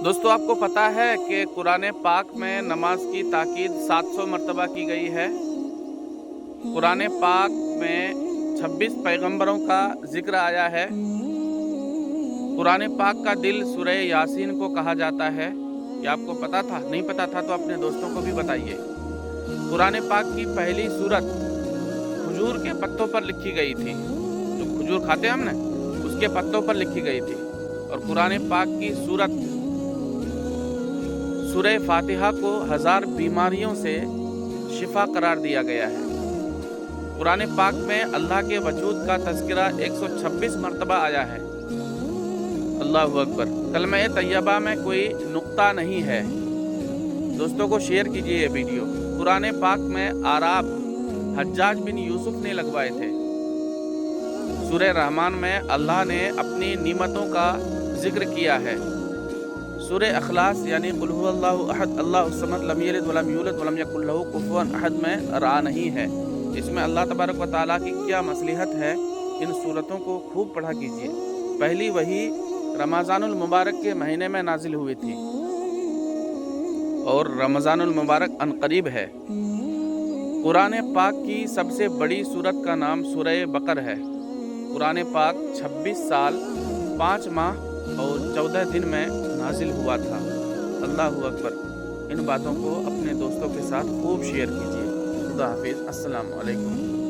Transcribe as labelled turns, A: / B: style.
A: दोस्तों, आपको पता है कि कुरान पाक में नमाज की ताकीद 700 मरतबा की गई है। कुरान पाक में 26 पैगंबरों का जिक्र आया है। कुरान पाक का दिल सूरह यासीन को कहा जाता है। ये आपको पता था? नहीं पता था तो अपने दोस्तों को भी बताइए। कुरान पाक की पहली सूरत खजूर के पत्तों पर लिखी गई थी। जो खजूर खाते हैं हमने, उसके पत्तों पर लिखी गई थी। और कुरान पाक की सूरत सूरह फातिहा को 1000 बीमारियों से शिफा करार दिया गया है। कुरान पाक में अल्लाह के वजूद का तज़किरा 126 मरतबा आया है। अल्लाहु अकबर। कलमा तैयबा में कोई नुक्ता नहीं है। दोस्तों को शेयर कीजिए ये वीडियो। कुरान पाक में आराब हज्जाज बिन यूसुफ ने लगवाए थे। सूरह रहमान में अल्लाह ने अपनी निमतों का जिक्र किया है। सूरह अखलास यानी कुल हुवल्लाहु अहद अल्लाहुस समद लम यलिद वलम यूलद वलम यकुल लहू कुफुवन अहद में रा नहीं है। इसमें अल्लाह तबारक व तआला की क्या मसलहत है, इन सूरतों को खूब पढ़ा कीजिए। पहली वही रमज़ानुल मुबारक के महीने में नाजिल हुई थी और रमज़ानुल मुबारक अनकरीब है। कुरान पाक की सबसे बड़ी सूरत का नाम सूरह बकर है। कुरान पाक 26 साल 5 माह और 14 दिन में नाजिल हुआ था। अल्लाहु अकबर। इन बातों को अपने दोस्तों के साथ खूब शेयर कीजिए। खुदा हाफिज़। अस्सलामु अलैकुम।